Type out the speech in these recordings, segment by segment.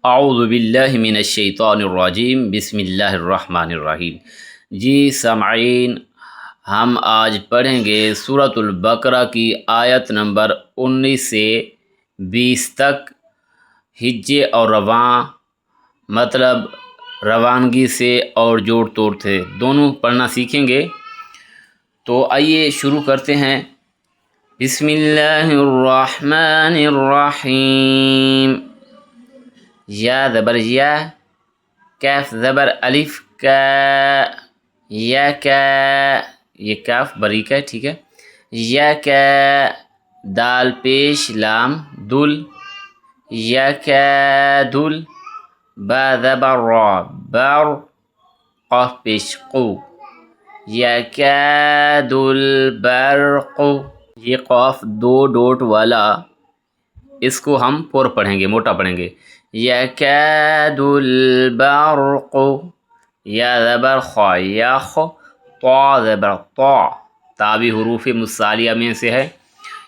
اعوذ باللہ من الشیطان الرجیم بسم اللہ الرحمن الرحیم۔ جی سامعین، ہم آج پڑھیں گے سورۃ البقرہ کی آیت نمبر 19 سے 20 تک۔ ہجے اور رواں مطلب روانگی سے اور جوڑ توڑ سے دونوں پڑھنا سیکھیں گے۔ تو آئیے شروع کرتے ہیں۔ بسم اللہ الرحمن الرحیم۔ یا زبر یا، کاف زبر الف کا، یا کا، یہ کاف بریک ہے، ٹھیک ہے۔ یا کا، دال پیش لام دل، یا کا دل۔ با زبر را بر، قاف پیش قو، یا کا دل برق۔ یہ قاف دو ڈوٹ والا، اس کو ہم پر پڑھیں گے، موٹا پڑھیں گے۔ یکاد البرق، یا زبر خا یخ، طا زبر طا، تا بھی حروف مصالیہ میں سے ہے،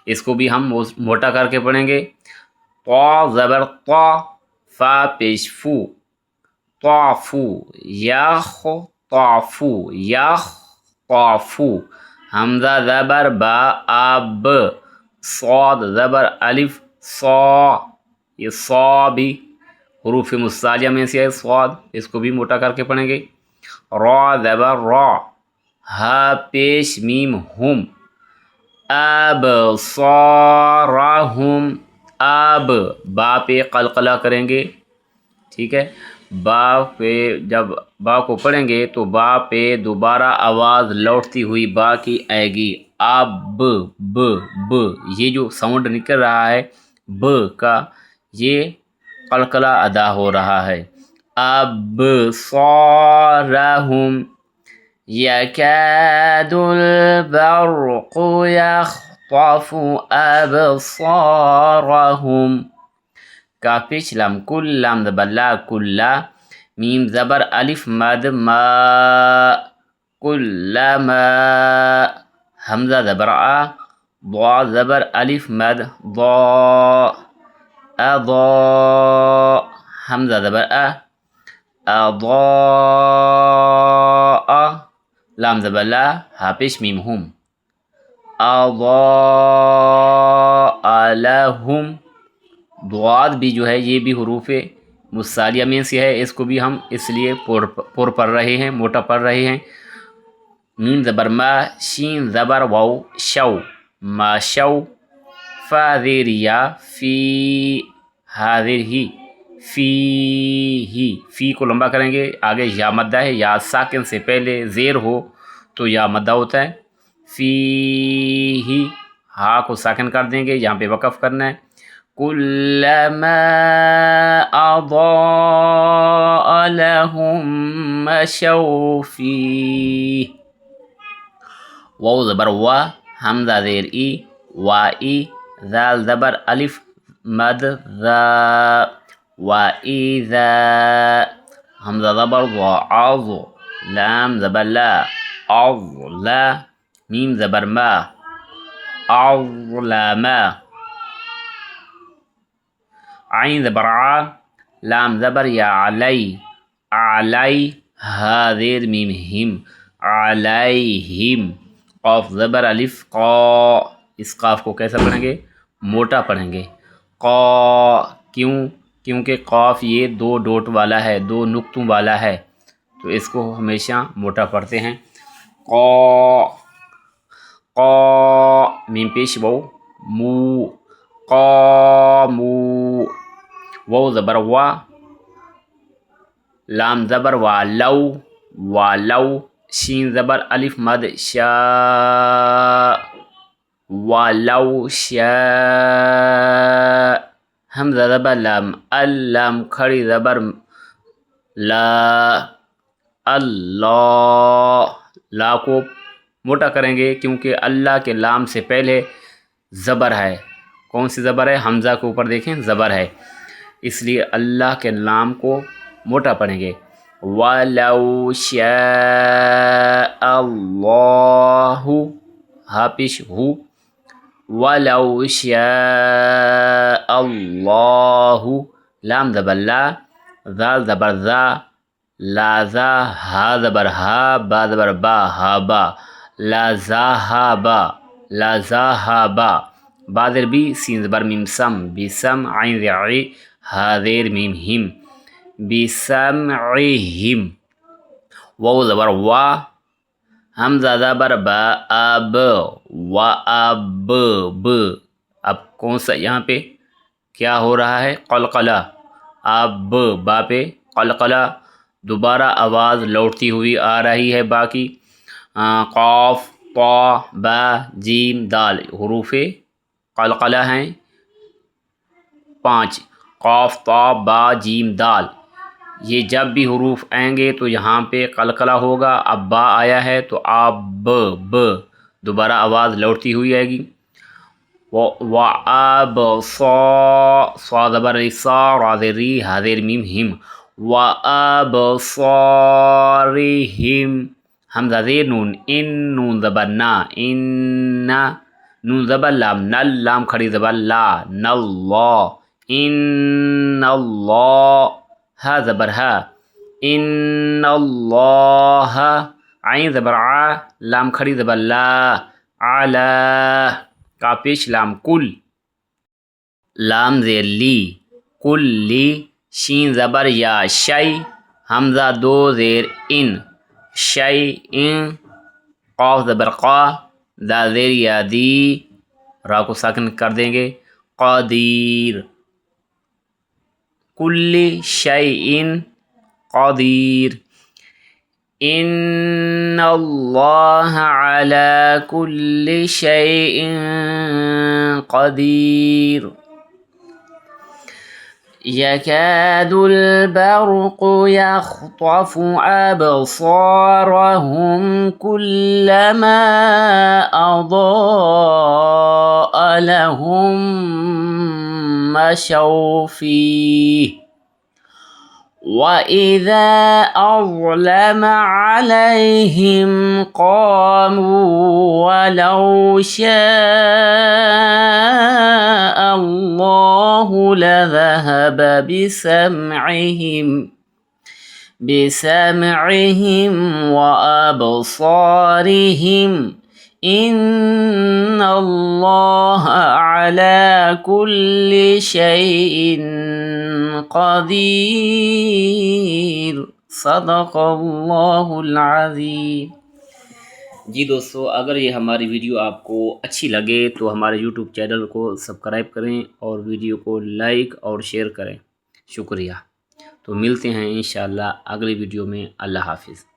اس کو بھی ہم موٹا کر کے پڑھیں گے۔ طا زبر طا، فا پیش فو، طافو، یخ طافو، یخ طافو۔ حمزہ زبر با اب، صاد زبر الف صا، یہ صا بھی حروف مصالیہ میں سے ہے، صاد، اس کو بھی موٹا کر کے پڑھیں گے۔ را زبر را، ہا پیش میم ہم، اب صارہم، اب، با پہ قلقلہ کریں گے، ٹھیک ہے۔ با پہ جب با کو پڑھیں گے تو با پہ دوبارہ آواز لوٹتی ہوئی با کی آئے گی، اب ب ب، یہ جو ساؤنڈ نکل رہا ہے ب کا، یہ قلقلہ ادا ہو رہا ہے۔ اب صارہم، یکاد البرق یخطف ابصارہم۔ کا پیش لام کل، لام زبر لا کلا، میم زبر الف مد ما، کلما۔ حمزہ زبر آ، ضا زبر الف مد ضا، اضاء۔ حمزہ زبر آ، اضاء، لام زبر لا، ہا پیش میم ہم، اضاء لہم۔ ضاد بھی جو ہے یہ بھی حروف مصالیہ میں سے ہے، اس کو بھی ہم اس لیے پر پڑھ رہے ہیں، موٹا پڑھ رہے ہیں۔ میم زبر ما، شین زبر واو شو، ما شو۔ فا زیر یا فی، ہا زیر ہی فی ہی، فی کو لمبا کریں گے، آگے یا مدہ ہے، یا ساکن سے پہلے زیر ہو تو یا مدہ ہوتا ہے۔ فی ہی، ہا کو ساکن کر دیں گے، یہاں پہ وقف کرنا ہے۔ کلما اضاء لهم مشوا فیہ۔ واو زبر وا، حمزہ زیر ای، وائی، ذال زبر الف مد ذا، وَإِذَا۔ حمزہ زبر ضا عض، لام زبر لا عض لا، میم زبر ما عظلما۔ عین زبر ع، لام زبر یا علی، علی، ہا زیر میم ہم، علیہم۔ قاف زبر الف قا، اس قاف کو کیسا پڑھیں گے؟ موٹا پڑھیں گے، قا۔ کیونکہ قاف یہ دو ڈوٹ والا ہے، دو نقطوں والا ہے، تو اس کو ہمیشہ موٹا پڑھتے ہیں۔ قا، قا، میم پیش واو مو، قامو۔ واو زبر وا، لام زبر والو، والو، شین زبر الف مد شا، والو شاء۔ حمزہ زبر لام اللام کھڑی زبر لا، اللہ، لا کو موٹا کریں گے کیونکہ اللہ کے لام سے پہلے زبر ہے۔ کون سی زبر ہے؟ حمزہ کے اوپر دیکھیں زبر ہے، اس لیے اللہ کے لام کو موٹا پڑھیں گے۔ وَلَوْ شَاءَ اللَّهُ، ہا پیش ہو، وَلَوْ شَاءَ اللَّهُ، لام زبر لا، ذال زبر ذا، لازا، ہا زبر ہا، با زبر با، ہا با، لازاہابا، لازاہابا، با زیر بی، سین زبر میم سم، بسم، عین زیر عی، ہا زیر میم ہم، بسمعہم، واو زبر وا، حمزہ زبر با، اب، و اب، ب، اب کون سا یہاں پہ کیا ہو رہا ہے؟ قلقلہ، اب با پہ قلقلہ، دوبارہ آواز لوٹتی ہوئی آ رہی ہے باقی قاف، طا، با، جیم، دال حروف قلقلہ ہیں 5، قاف، طا، با، جیم، دال، یہ جب بھی حروف آئیں گے تو یہاں پہ قلقلہ ہوگا۔ اب با آیا ہے تو آپ ب، دوبارہ آواز لوٹتی ہوئی آئے گی۔ وَآب، صا زبر صا، را زیر ری، ہا زیر میم ہم، وَأَبْصَارِهِمْ، حمزہ زیر نون، ان، نون زبر نا، ان، نون زبر لام، نل، لام کھڑی زبر لا، نَاللَّہ، ان اللہ، ہا زبر ہا، ان اللہ، عین زبر عا، لام کھڑی زبر لا، علا، کاف پیش لام کل، لام زیر لی، کل لی، شین زبر یا، شی، حمزہ 2 زیر ان، شی ان، قاف زبر قا، دا زیر یا دی، را کو ساکن کر دیں گے، قدیر، کل شیء قدیر، ان اللہ علی کل شیء قدیر، یکاد البرق یخطف ابصارهم كلما اضاء لهم مشوا فيه وإذا أظلم عليهم قاموا ولو شاء الله لذهب بسمعهم وأبصارهم إن الله على كل شيء قدیر، صدق اللہ العظیم۔ جی دوستو، اگر یہ ہماری ویڈیو آپ کو اچھی لگے تو ہمارے یوٹیوب چینل کو سبسکرائب کریں اور ویڈیو کو لائک اور شیئر کریں، شکریہ۔ تو ملتے ہیں انشاءاللہ اگلی ویڈیو میں، اللہ حافظ۔